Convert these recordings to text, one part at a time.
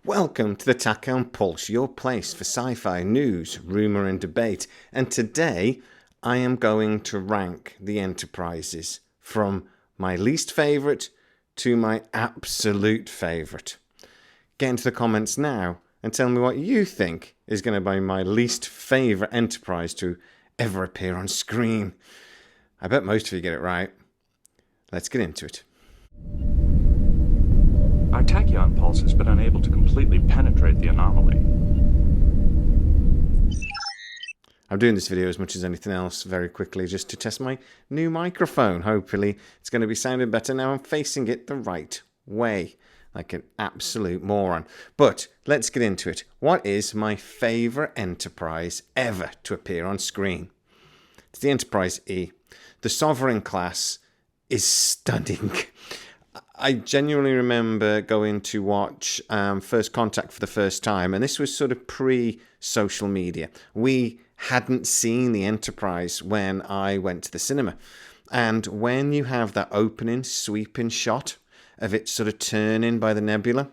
Welcome to the Tackdown Pulse, your place for sci-fi news, rumour and debate. And today I am going to rank the Enterprises from my least favourite to my absolute favourite. Get into the comments now and tell me what you think is going to be my least favourite Enterprise to ever appear on screen. I bet most of you get it right. Let's get into it. Our tachyon pulse has been unable to completely penetrate the anomaly. I'm doing this video as much as anything else very quickly just to test my new microphone. Hopefully it's going to be sounding better now I'm facing it the right way, like an absolute moron. But let's get into it. What is my favourite Enterprise ever to appear on screen? It's the Enterprise E. The Sovereign class is stunning. I genuinely remember going to watch First Contact for the first time, and this was sort of pre-social media. We hadn't seen the Enterprise when I went to the cinema. And when you have that opening, sweeping shot of it sort of turning by the nebula,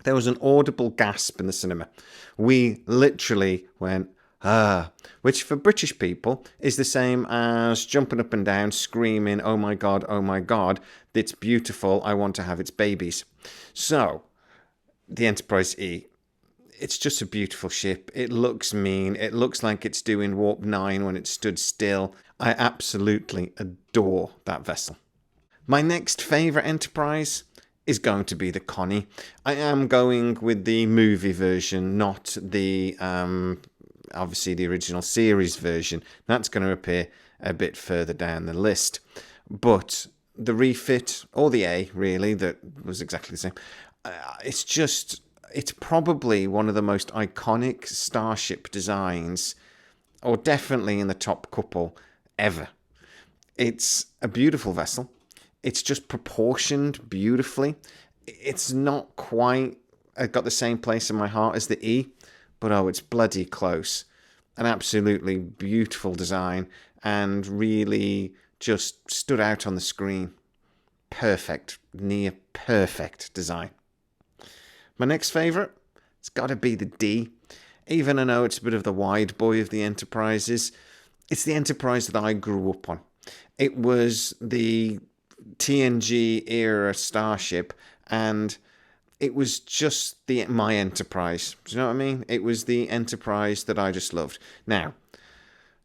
there was an audible gasp in the cinema. We literally went, which for British people is the same as jumping up and down, screaming, oh my God, it's beautiful, I want to have its babies. So, the Enterprise E, it's just a beautiful ship. It looks mean. It looks like it's doing Warp 9 when it stood still. I absolutely adore that vessel. My next favourite Enterprise is going to be the Connie. I am going with the movie version, not the obviously the original series version. That's going to appear a bit further down the list. But the refit, or the A really, that was exactly the same, it's probably one of the most iconic starship designs, or definitely in the top couple ever. It's a beautiful vessel. It's just proportioned beautifully. It's not quite got the same place in my heart as the E, but oh, it's bloody close. An absolutely beautiful design and really just stood out on the screen. Perfect, near perfect design. My next favourite, it's got to be the D. Even I know it's a bit of the wide boy of the Enterprises, it's the Enterprise that I grew up on. It was the TNG era starship, and it was just my Enterprise. Do you know what I mean? It was the Enterprise that I just loved. Now,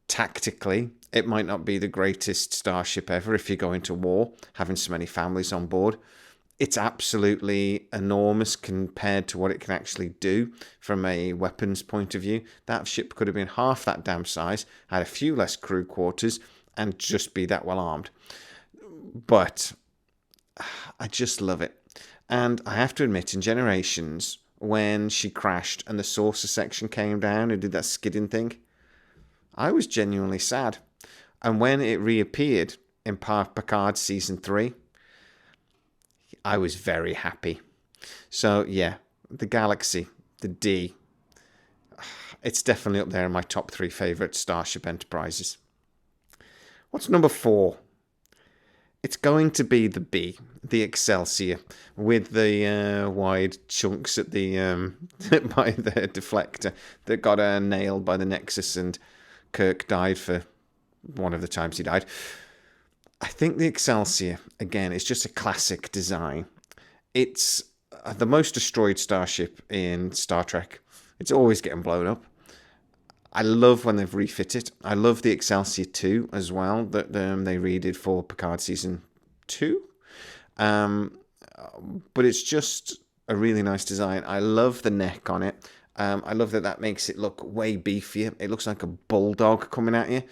tactically, it might not be the greatest starship ever if you go into war, having so many families on board. It's absolutely enormous compared to what it can actually do from a weapons point of view. That ship could have been half that damn size, had a few less crew quarters, and just be that well armed. But I just love it. And I have to admit, in Generations, when she crashed and the saucer section came down and did that skidding thing, I was genuinely sad. And when it reappeared in Picard Season 3, I was very happy. So yeah, the Galaxy, the D, it's definitely up there in my top 3 favourite Starship Enterprises. What's number 4? It's going to be the B, the Excelsior, with the wide chunks at the by the deflector that got nailed by the Nexus, and Kirk died for one of the times he died. I think the Excelsior, again, is just a classic design. It's the most destroyed starship in Star Trek. It's always getting blown up. I love when they've refit it. I love the Excelsior 2 as well, that they redid for Picard Season 2. But it's just a really nice design. I love the neck on it. I love that makes it look way beefier. It looks like a bulldog coming at you.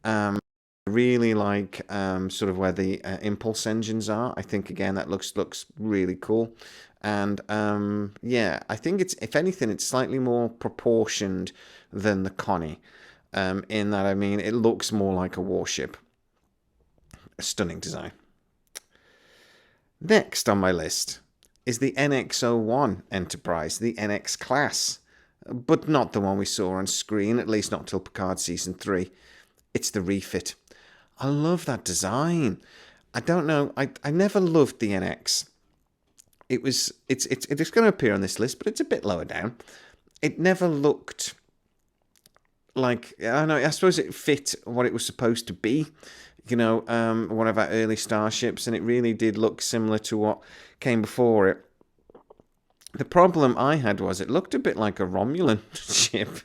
I really like sort of where the impulse engines are. I think, again, that looks really cool. And yeah, I think it's, if anything, it's slightly more proportioned than the Connie. In that, I mean, it looks more like a warship. A stunning design. Next on my list is the NX-01 Enterprise, the NX class. But not the one we saw on screen, at least not till Picard Season 3. It's the refit. I love that design. I don't know, I never loved the NX. It's going to appear on this list, but it's a bit lower down. It never looked like, I don't know, I suppose it fit what it was supposed to be. One of our early starships, and it really did look similar to what came before it. The problem I had was it looked a bit like a Romulan ship,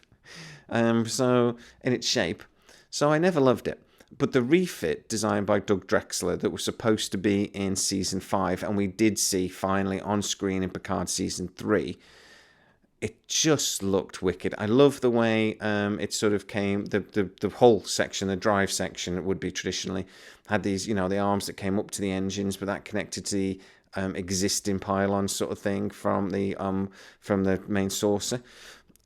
so in its shape. So I never loved it. But the refit designed by Doug Drexler that was supposed to be in Season 5, and we did see finally on screen in Picard Season 3, it just looked wicked. I love the way it sort of came, the hull section, the drive section, it would be traditionally, had these, the arms that came up to the engines, but that connected to the existing pylon sort of thing from the main saucer.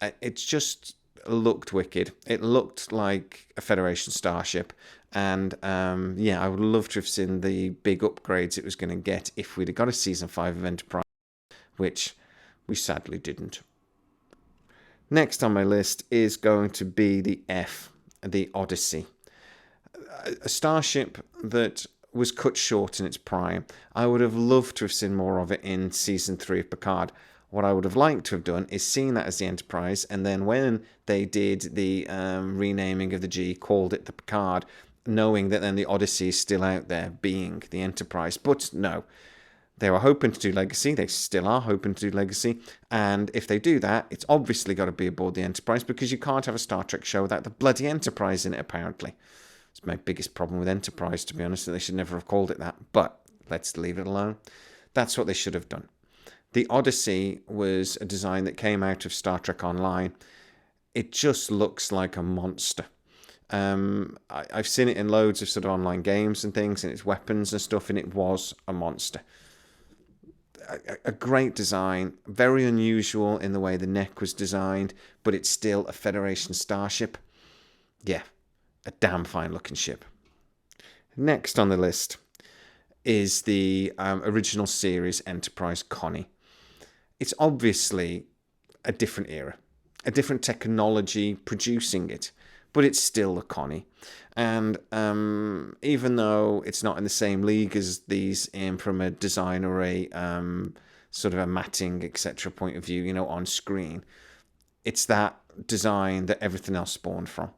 It just looked wicked. It looked like a Federation starship. And I would love to have seen the big upgrades it was going to get if we'd have got a Season 5 of Enterprise, which we sadly didn't. Next on my list is going to be the F, the Odyssey. A starship that was cut short in its prime. I would have loved to have seen more of it in Season 3 of Picard. What I would have liked to have done is seen that as the Enterprise, and then when they did the renaming of the G, called it the Picard, knowing that then the Odyssey is still out there being the Enterprise. But no. They were hoping to do Legacy. They still are hoping to do Legacy. And if they do that, it's obviously got to be aboard the Enterprise, because you can't have a Star Trek show without the bloody Enterprise in it, apparently. It's my biggest problem with Enterprise, to be honest. They should never have called it that. But let's leave it alone. That's what they should have done. The Odyssey was a design that came out of Star Trek Online. It just looks like a monster. I've seen it in loads of sort of online games and things, and its weapons and stuff, and it was a monster. A great design, very unusual in the way the neck was designed, but it's still a Federation starship. Yeah, a damn fine looking ship. Next on the list is the original series Enterprise Connie. It's obviously a different era, a different technology producing it, but it's still a Connie. And even though it's not in the same league as these from a design or a sort of a matting, etc. point of view, on screen, it's that design that everything else spawned from.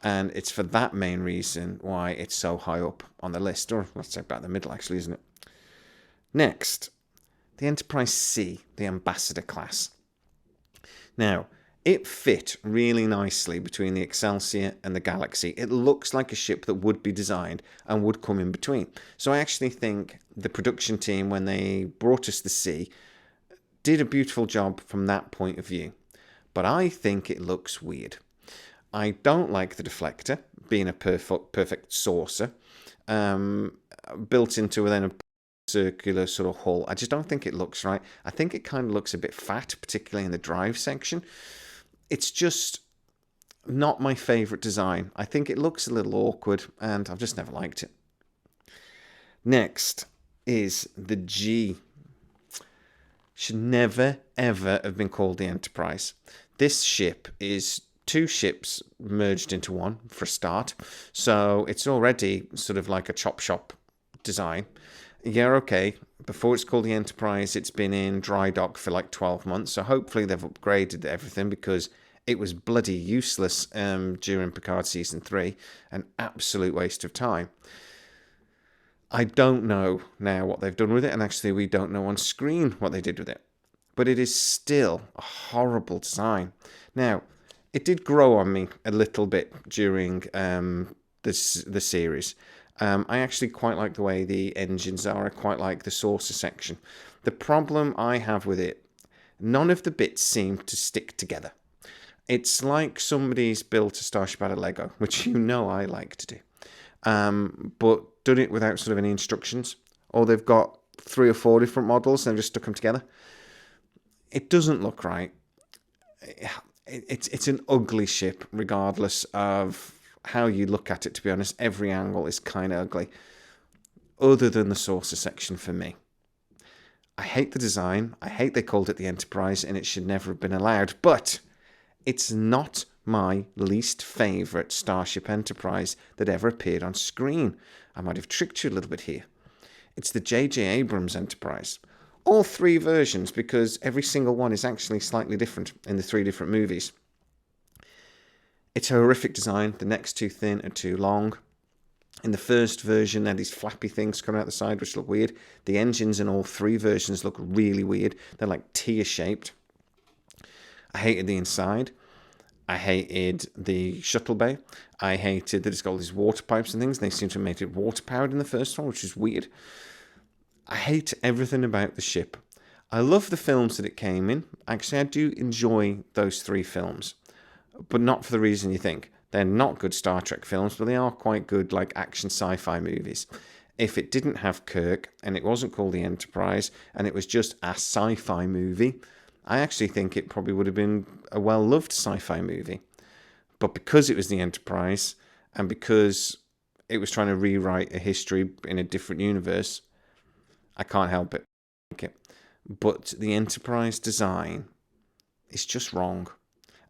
And it's for that main reason why it's so high up on the list, or let's say about the middle, actually, isn't it? Next, the Enterprise C, the Ambassador class. Now, it fit really nicely between the Excelsior and the Galaxy. It looks like a ship that would be designed and would come in between. So I actually think the production team, when they brought us the C, did a beautiful job from that point of view. But I think it looks weird. I don't like the deflector being a perfect saucer, built into then a circular sort of hull. I just don't think it looks right. I think it kind of looks a bit fat, particularly in the drive section. It's just not my favourite design. I think it looks a little awkward, and I've just never liked it. Next is the G. Should never, ever have been called the Enterprise. This ship is two ships merged into one, for a start. So it's already sort of like a chop shop design. Yeah, okay. Before it's called the Enterprise, it's been in dry dock for like 12 months. So hopefully they've upgraded everything, because it was bloody useless during Picard Season 3. An absolute waste of time. I don't know now what they've done with it, and actually we don't know on screen what they did with it. But it is still a horrible design. Now, it did grow on me a little bit during the series. I actually quite like the way the engines are. I quite like the saucer section. The problem I have with it, none of the bits seem to stick together. It's like somebody's built a starship out of Lego, which I like to do. But done it without sort of any instructions. Or they've got 3 or 4 different models and they've just stuck them together. It doesn't look right. It's an ugly ship, regardless of how you look at it, to be honest. Every angle is kind of ugly, other than the saucer section for me. I hate the design. I hate they called it the Enterprise, and it should never have been allowed. But it's not my least favourite Starship Enterprise that ever appeared on screen. I might have tricked you a little bit here. It's the J.J. Abrams Enterprise. All three versions, because every single one is actually slightly different in the three different movies. It's a horrific design. The necks too thin and too long. In the first version, they had these flappy things coming out the side, which look weird. The engines in all three versions look really weird. They're like tear-shaped. I hated the inside. I hated the shuttle bay. I hated that it's got all these water pipes and things. They seem to have made it water-powered in the first one, which is weird. I hate everything about the ship. I love the films that it came in. Actually, I do enjoy those three films, but not for the reason you think. They're not good Star Trek films, but they are quite good, like, action sci-fi movies. If it didn't have Kirk, and it wasn't called the Enterprise, and it was just a sci-fi movie, I actually think it probably would have been a well-loved sci-fi movie. But because it was the Enterprise, and because it was trying to rewrite a history in a different universe, I can't help it. But the Enterprise design is just wrong.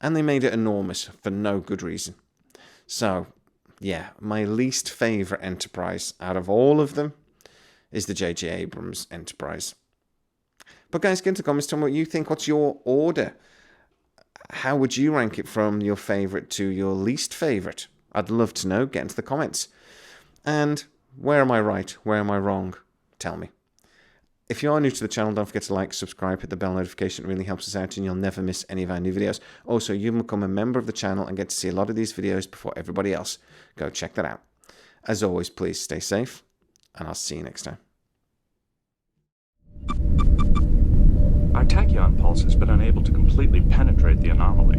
And they made it enormous for no good reason. So, yeah, my least favourite Enterprise out of all of them is the J.J. Abrams Enterprise. But guys, get into the comments, tell me what you think. What's your order? How would you rank it from your favourite to your least favourite? I'd love to know. Get into the comments. And where am I right? Where am I wrong? Tell me. If you are new to the channel, don't forget to like, subscribe, hit the bell notification. It really helps us out and you'll never miss any of our new videos. Also, you can become a member of the channel and get to see a lot of these videos before everybody else. Go check that out. As always, please stay safe and I'll see you next time. Our tachyon pulse has been unable to completely penetrate the anomaly.